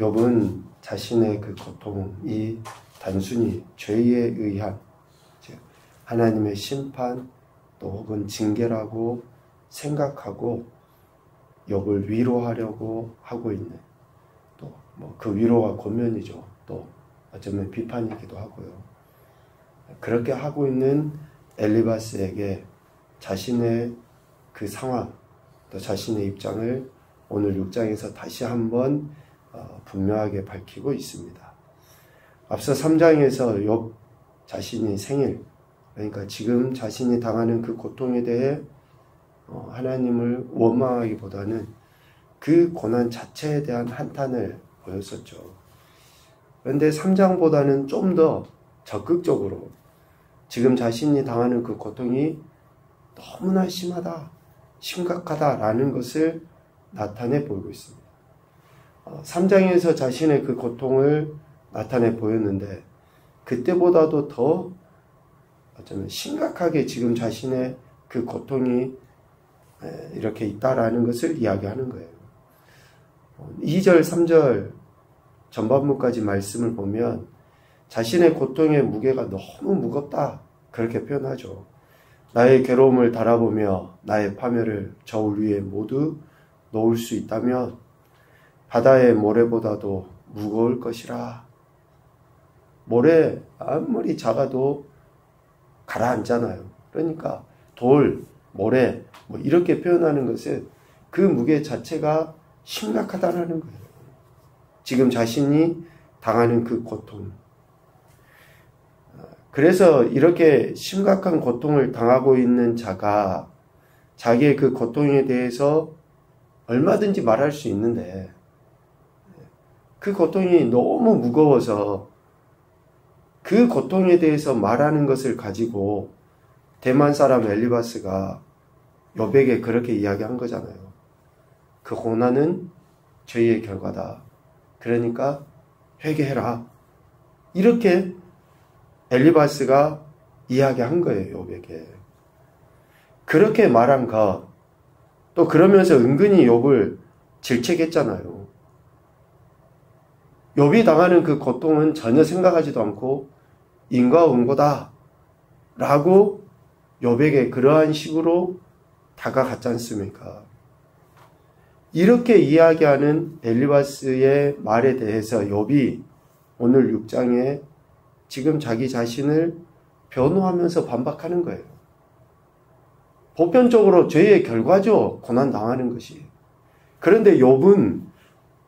욥은 자신의 그 고통이 단순히 죄에 의한, 즉 하나님의 심판 또 혹은 징계라고 생각하고 욥을 위로하려고 하고 있는, 또 뭐 그 위로가 권면이죠. 또 어쩌면 비판이기도 하고요. 그렇게 하고 있는 엘리바스에게 자신의 그 상황, 또 자신의 입장을 오늘 6장에서 다시 한번 분명하게 밝히고 있습니다. 앞서 3장에서 욥 자신이 생일, 그러니까 지금 자신이 당하는 그 고통에 대해 하나님을 원망하기보다는 그 고난 자체에 대한 한탄을 보였었죠. 그런데 3장보다는 좀 더 적극적으로 지금 자신이 당하는 그 고통이 너무나 심하다, 심각하다라는 것을 나타내 보이고 있습니다. 3장에서 자신의 그 고통을 나타내 보였는데 그때보다도 더 어쩌면 심각하게 지금 자신의 그 고통이 이렇게 있다라는 것을 이야기하는 거예요. 2절, 3절 전반부까지 말씀을 보면 자신의 고통의 무게가 너무 무겁다 그렇게 표현하죠. 나의 괴로움을 달아보며 나의 파멸을 저울 위에 모두 놓을 수 있다면 바다의 모래보다도 무거울 것이라. 모래 아무리 작아도 가라앉잖아요. 그러니까 돌, 모래 뭐 이렇게 표현하는 것은 그 무게 자체가 심각하다는 거예요. 지금 자신이 당하는 그 고통. 그래서 이렇게 심각한 고통을 당하고 있는 자가 자기의 그 고통에 대해서 얼마든지 말할 수 있는데 그 고통이 너무 무거워서 그 고통에 대해서 말하는 것을 가지고 대만 사람 엘리바스가 욥에게 그렇게 이야기한 거잖아요. 그 고난은 죄의 결과다. 그러니까 회개해라. 이렇게 엘리바스가 이야기한 거예요, 욥에게. 그렇게 말한 것, 또 그러면서 은근히 욥을 질책했잖아요. 욥이 당하는 그 고통은 전혀 생각하지도 않고 인과응보다 라고 욥에게 그러한 식으로 다가갔지 않습니까? 이렇게 이야기하는 엘리바스의 말에 대해서 욥이 오늘 6장에 지금 자기 자신을 변호하면서 반박하는 거예요. 보편적으로 죄의 결과죠. 고난당하는 것이. 그런데 욥은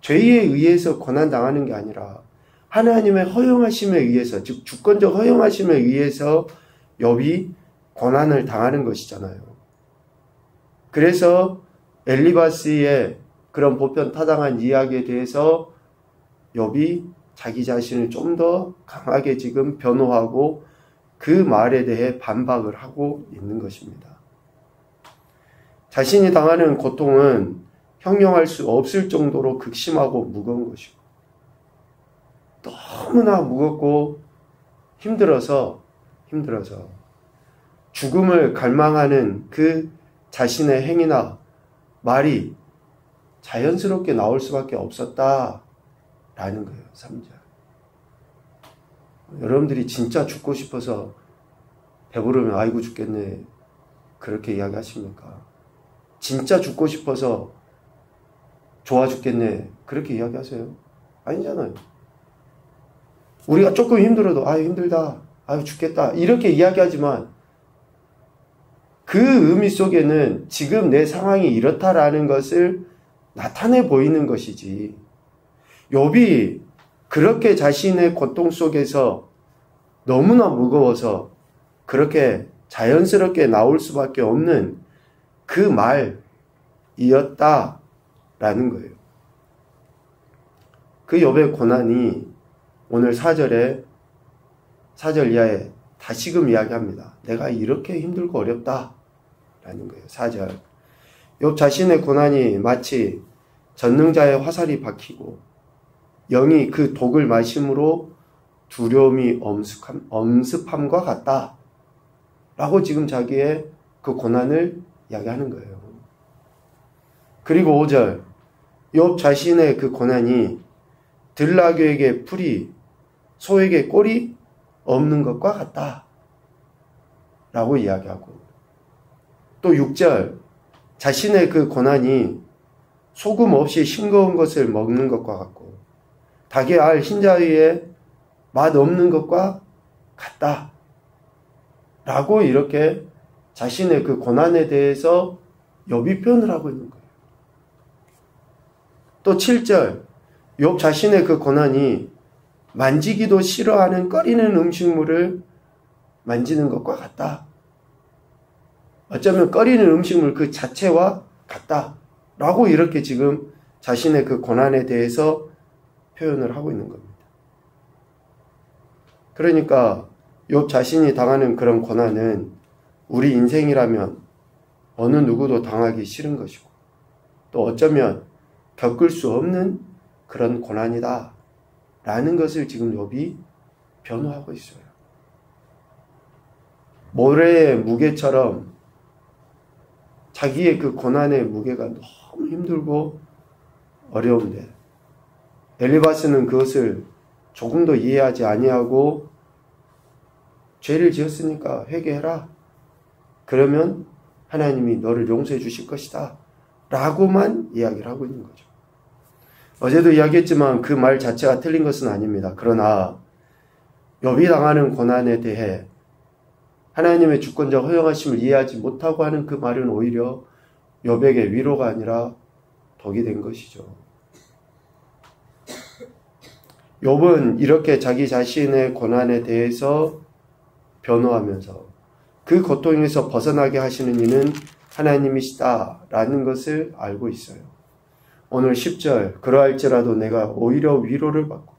죄에 의해서 고난당하는 게 아니라 하나님의 허용하심에 의해서, 즉 주권적 허용하심에 의해서 욥이 고난을 당하는 것이잖아요. 그래서 엘리바스의 그런 보편 타당한 이야기에 대해서 욥이 자기 자신을 좀 더 강하게 지금 변호하고 그 말에 대해 반박을 하고 있는 것입니다. 자신이 당하는 고통은 형용할 수 없을 정도로 극심하고 무거운 것이고 너무나 무겁고 힘들어서 죽음을 갈망하는 그 자신의 행위나 말이 자연스럽게 나올 수밖에 없었다라는 거예요. 3절. 여러분들이 진짜 죽고 싶어서 배부르면 아이고 죽겠네 그렇게 이야기하십니까? 진짜 죽고 싶어서 좋아 죽겠네 그렇게 이야기하세요? 아니잖아요. 우리가 조금 힘들어도 아유 힘들다, 아유 죽겠다 이렇게 이야기하지만 그 의미 속에는 지금 내 상황이 이렇다라는 것을 나타내 보이는 것이지, 욥이 그렇게 자신의 고통 속에서 너무나 무거워서 그렇게 자연스럽게 나올 수밖에 없는 그 말이었다라는 거예요. 그 욥의 고난이 오늘 4절 이하에 다시금 이야기합니다. 내가 이렇게 힘들고 어렵다라는 거예요. 4절. 욥 자신의 고난이 마치 전능자의 화살이 박히고 영이 그 독을 마심으로 두려움이 엄습함과 같다 라고 지금 자기의 그 고난을 이야기하는 거예요. 그리고 5절 욥 자신의 그 고난이 들나귀에게 풀이, 소에게 꼴이 없는 것과 같다 라고 이야기하고, 또 6절, 자신의 그 고난이 소금 없이 싱거운 것을 먹는 것과 같고 닭의 알 흰자 위에 맛 없는 것과 같다 라고 이렇게 자신의 그 고난에 대해서 욥이 표현을 하고 있는 거예요. 또 7절, 욥 자신의 그 고난이 만지기도 싫어하는 꺼리는 음식물을 만지는 것과 같다. 어쩌면 꺼리는 음식물 그 자체와 같다 라고 이렇게 지금 자신의 그 고난에 대해서 표현을 하고 있는 겁니다. 그러니까 욥 자신이 당하는 그런 고난은 우리 인생이라면 어느 누구도 당하기 싫은 것이고, 또 어쩌면 겪을 수 없는 그런 고난이다 라는 것을 지금 욥이 변호하고 있어요. 모래의 무게처럼 자기의 그 고난의 무게가 너무 힘들고 어려운데 엘리바스는 그것을 조금도 이해하지 아니하고 죄를 지었으니까 회개해라. 그러면 하나님이 너를 용서해 주실 것이다 라고만 이야기를 하고 있는 거죠. 어제도 이야기했지만 그 말 자체가 틀린 것은 아닙니다. 그러나 욥이 당하는 고난에 대해 하나님의 주권적 허용하심을 이해하지 못하고 하는 그 말은 오히려 욥에게 위로가 아니라 독이 된 것이죠. 욥은 이렇게 자기 자신의 고난에 대해서 변호하면서 그 고통에서 벗어나게 하시는 이는 하나님이시다라는 것을 알고 있어요. 오늘 10절, 그러할지라도 내가 오히려 위로를 받고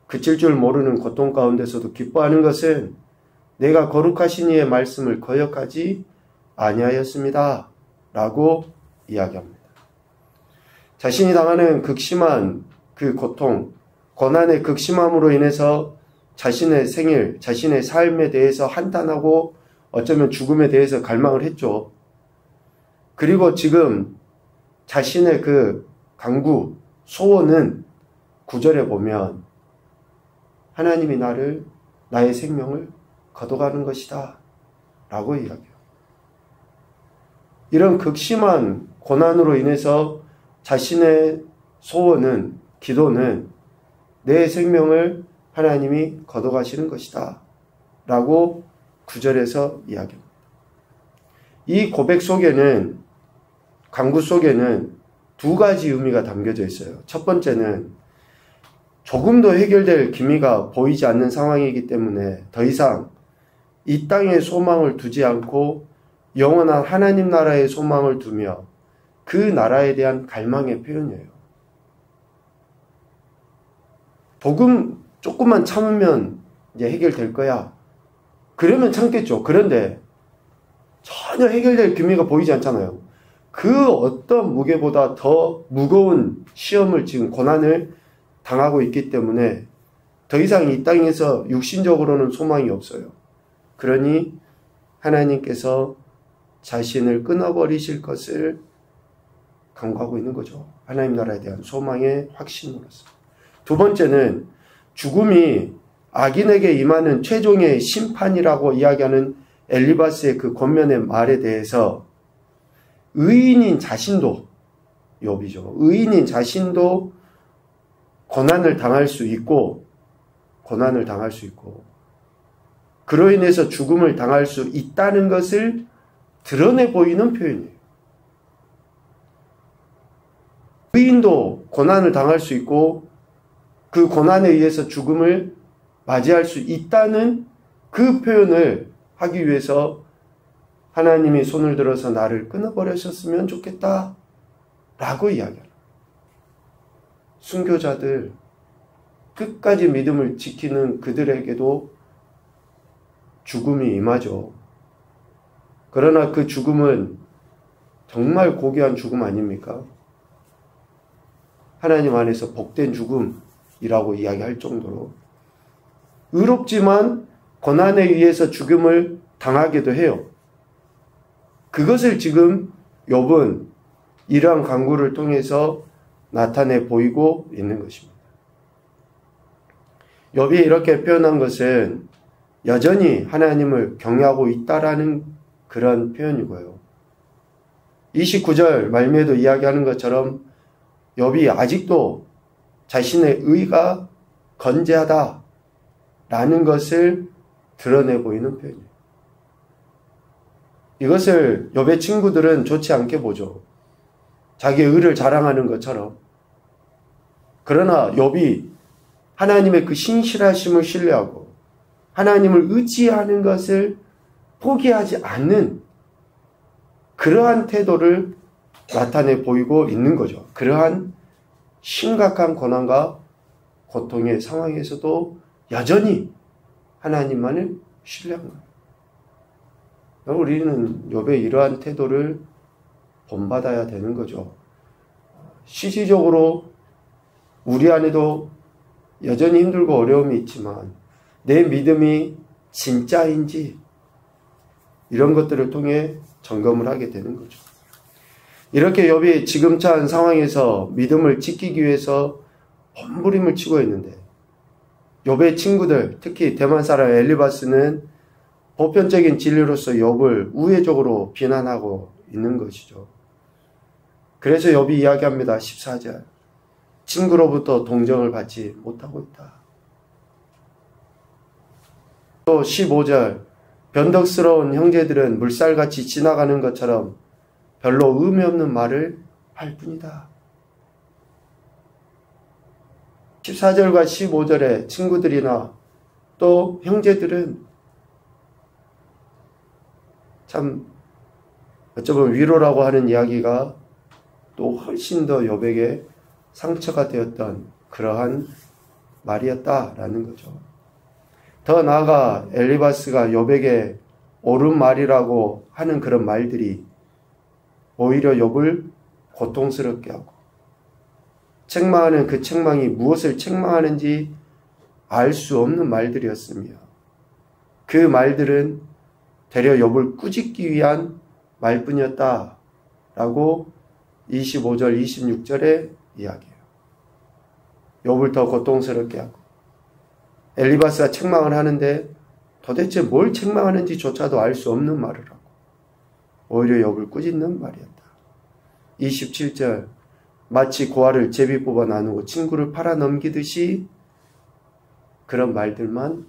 그칠 줄 모르는 고통 가운데서도 기뻐하는 것은 내가 거룩하신 이의 말씀을 거역하지 아니하였습니다 라고 이야기합니다. 자신이 당하는 극심한 그 고통, 고난의 극심함으로 인해서 자신의 생일, 자신의 삶에 대해서 한탄하고 어쩌면 죽음에 대해서 갈망을 했죠. 그리고 지금 자신의 그 간구, 소원은 9절에 보면 하나님이 나의 생명을 거둬가는 것이다 라고 이야기해요. 이런 극심한 고난으로 인해서 자신의 소원은, 기도는 내 생명을 하나님이 거둬가시는 것이다 라고 9절에서 이야기합니다. 이 고백 속에는, 간구 속에는 두 가지 의미가 담겨져 있어요. 첫 번째는 조금도 해결될 기미가 보이지 않는 상황이기 때문에 더 이상 이 땅에 소망을 두지 않고 영원한 하나님 나라에 소망을 두며 그 나라에 대한 갈망의 표현이에요. 조금만 참으면 이제 해결될 거야. 그러면 참겠죠. 그런데 전혀 해결될 기미가 보이지 않잖아요. 그 어떤 무게보다 더 무거운 시험을 지금 고난을 당하고 있기 때문에 더 이상 이 땅에서 육신적으로는 소망이 없어요. 그러니 하나님께서 자신을 끊어버리실 것을 간구하고 있는 거죠. 하나님 나라에 대한 소망의 확신으로서. 두 번째는 죽음이 악인에게 임하는 최종의 심판이라고 이야기하는 엘리바스의 그 권면의 말에 대해서 의인인 자신도, 욥이죠. 의인인 자신도 고난을 당할 수 있고 그로 인해서 죽음을 당할 수 있다는 것을 드러내 보이는 표현이에요. 의인도 고난을 당할 수 있고 그 고난에 의해서 죽음을 맞이할 수 있다는 그 표현을 하기 위해서 하나님이 손을 들어서 나를 끊어버리셨으면 좋겠다 라고 이야기합니다. 순교자들, 끝까지 믿음을 지키는 그들에게도 죽음이 임하죠. 그러나 그 죽음은 정말 고귀한 죽음 아닙니까? 하나님 안에서 복된 죽음이라고 이야기할 정도로 의롭지만 고난에 의해서 죽음을 당하기도 해요. 그것을 지금 욥은 이러한 간구를 통해서 나타내 보이고 있는 것입니다. 욥이 이렇게 표현한 것은 여전히 하나님을 경외하고 있다라는 그런 표현이고요. 29절 말미에도 이야기하는 것처럼 욥이 아직도 자신의 의가 건재하다라는 것을 드러내 보이는 표현이에요. 이것을 욥의 친구들은 좋지 않게 보죠. 자기의 의를 자랑하는 것처럼. 그러나 욥이 하나님의 그 신실하심을 신뢰하고 하나님을 의지하는 것을 포기하지 않는 그러한 태도를 나타내 보이고 있는 거죠. 그러한 심각한 고난과 고통의 상황에서도 여전히 하나님만을 신뢰한 거예요. 우리는 욥의 이러한 태도를 본받아야 되는 거죠. 실질적으로 우리 안에도 여전히 힘들고 어려움이 있지만 내 믿음이 진짜인지 이런 것들을 통해 점검을 하게 되는 거죠. 이렇게 욥이 지금 처한 상황에서 믿음을 지키기 위해서 몸부림을 치고 있는데 욥의 친구들, 특히 대만 사람 엘리바스는 보편적인 진리로서 욥을 우회적으로 비난하고 있는 것이죠. 그래서 욥이 이야기합니다. 14절. 친구로부터 동정을 받지 못하고 있다. 또 15절. 변덕스러운 형제들은 물살같이 지나가는 것처럼 별로 의미 없는 말을 할 뿐이다. 14절과 15절에 친구들이나 또 형제들은 참 어쩌면 위로라고 하는 이야기가 또 훨씬 더 욥에게 상처가 되었던 그러한 말이었다라는 거죠. 더 나아가 엘리바스가 욥에게 옳은 말이라고 하는 그런 말들이 오히려 욥을 고통스럽게 하고 책망하는 그 책망이 무엇을 책망하는지 알 수 없는 말들이었으며 그 말들은 되려 욥을 꾸짖기 위한 말뿐이었다라고 25절, 26절에 이야기해요. 욥을 더 고통스럽게 하고 엘리바스가 책망을 하는데 도대체 뭘 책망하는지조차도 알 수 없는 말을 하고 오히려 욥을 꾸짖는 말이었다. 27절 마치 고아를 제비 뽑아 나누고 친구를 팔아 넘기듯이 그런 말들만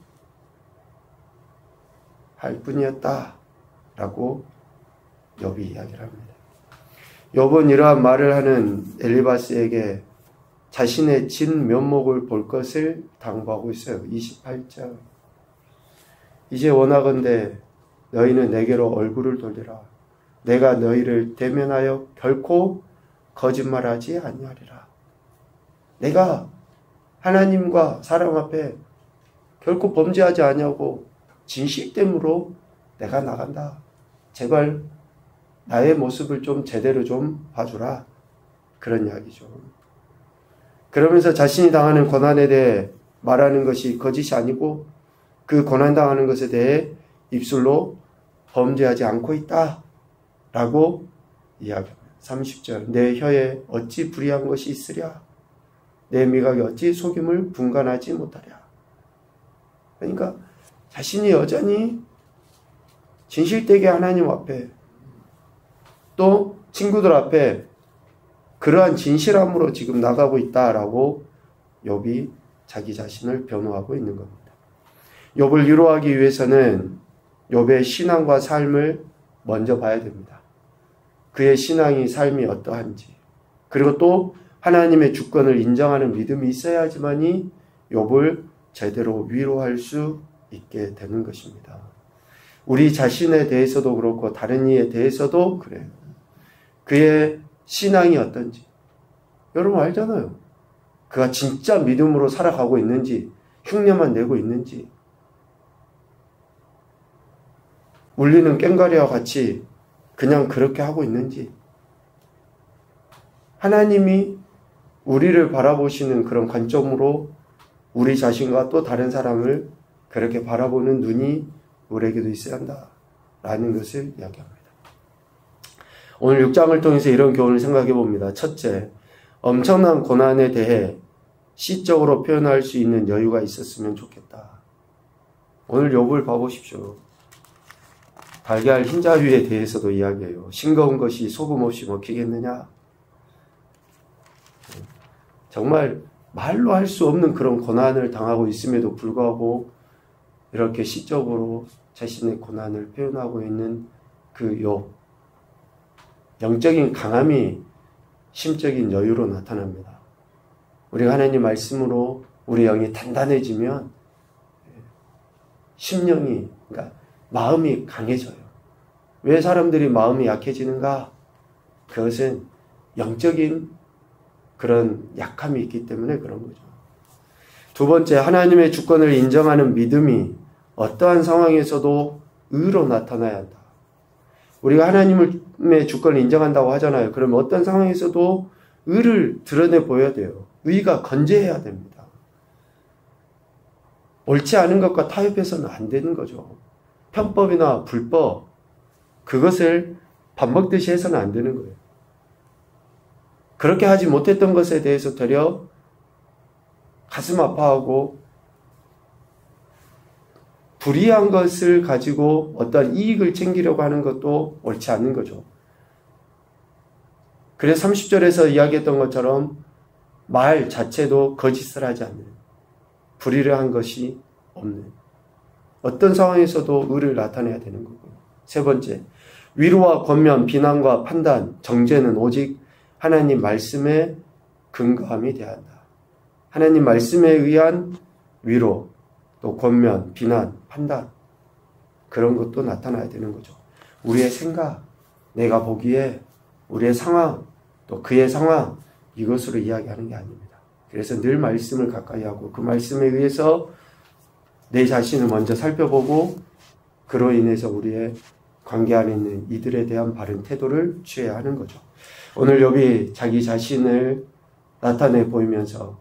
할 뿐이었다 라고 욥이 이야기를 합니다. 욥은 이러한 말을 하는 엘리바스에게 자신의 진 면목을 볼 것을 당부하고 있어요. 28절 이제 원하건대 너희는 내게로 얼굴을 돌리라. 내가 너희를 대면하여 결코 거짓말하지 아니하리라. 내가 하나님과 사람 앞에 결코 범죄하지 아니하고 진실됨으로 내가 나간다. 제발 나의 모습을 좀 제대로 좀 봐주라. 그런 이야기죠. 그러면서 자신이 당하는 고난에 대해 말하는 것이 거짓이 아니고 그 고난당하는 것에 대해 입술로 범죄하지 않고 있다 라고 이야기합니다. 30절 내 혀에 어찌 불의한 것이 있으랴. 내 미각에 어찌 속임을 분간하지 못하랴. 그러니까 자신이 여전히 진실되게 하나님 앞에 또 친구들 앞에 그러한 진실함으로 지금 나가고 있다라고 욥이 자기 자신을 변호하고 있는 겁니다. 욥을 위로하기 위해서는 욥의 신앙과 삶을 먼저 봐야 됩니다. 그의 신앙이 삶이 어떠한지 그리고 또 하나님의 주권을 인정하는 믿음이 있어야지만이 욥을 제대로 위로할 수 있게 되는 것입니다. 우리 자신에 대해서도 그렇고 다른 이에 대해서도 그래요. 그의 신앙이 어떤지 여러분 알잖아요. 그가 진짜 믿음으로 살아가고 있는지 흉내만 내고 있는지 울리는 꽹과리와 같이 그냥 그렇게 하고 있는지 하나님이 우리를 바라보시는 그런 관점으로 우리 자신과 또 다른 사람을 그렇게 바라보는 눈이 우리에게도 있어야 한다라는 것을 이야기합니다. 오늘 6장을 통해서 이런 교훈을 생각해 봅니다. 첫째, 엄청난 고난에 대해 시적으로 표현할 수 있는 여유가 있었으면 좋겠다. 오늘 욥을 봐보십시오. 달걀 흰자위에 대해서도 이야기해요. 싱거운 것이 소금 없이 먹히겠느냐? 정말 말로 할 수 없는 그런 고난을 당하고 있음에도 불구하고 이렇게 시적으로 자신의 고난을 표현하고 있는 그 욥. 영적인 강함이 심적인 여유로 나타납니다. 우리가 하나님 말씀으로 우리 영이 단단해지면 심령이, 그러니까 마음이 강해져요. 왜 사람들이 마음이 약해지는가? 그것은 영적인 그런 약함이 있기 때문에 그런 거죠. 두 번째, 하나님의 주권을 인정하는 믿음이 어떠한 상황에서도 의로 나타나야 한다. 우리가 하나님의 주권을 인정한다고 하잖아요. 그러면 어떤 상황에서도 의를 드러내 보여야 돼요. 의가 건재해야 됩니다. 옳지 않은 것과 타협해서는 안 되는 거죠. 편법이나 불법, 그것을 밥 먹듯이 해서는 안 되는 거예요. 그렇게 하지 못했던 것에 대해서 되려 가슴 아파하고 불이한 것을 가지고 어떤 이익을 챙기려고 하는 것도 옳지 않는 거죠. 그래서 30절에서 이야기했던 것처럼 말 자체도 거짓을 하지 않는, 불의를 한 것이 없는, 어떤 상황에서도 의를 나타내야 되는 거고요. 세 번째, 위로와 권면, 비난과 판단, 정죄는 오직 하나님 말씀에 근거함이 돼야 한다. 하나님 말씀에 의한 위로, 또 권면, 비난, 판단, 그런 것도 나타나야 되는 거죠. 우리의 생각, 내가 보기에 우리의 상황, 또 그의 상황, 이것으로 이야기하는 게 아닙니다. 그래서 늘 말씀을 가까이 하고 그 말씀에 의해서 내 자신을 먼저 살펴보고 그로 인해서 우리의 관계 안에 있는 이들에 대한 바른 태도를 취해야 하는 거죠. 오늘 욥이 자기 자신을 나타내 보이면서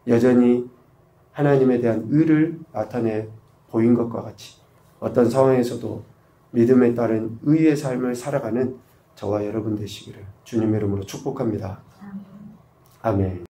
여전히 하나님에 대한 의를 나타내 보인 것과 같이 어떤 상황에서도 믿음에 따른 의의 삶을 살아가는 저와 여러분 되시기를 주님의 이름으로 축복합니다. 아멘.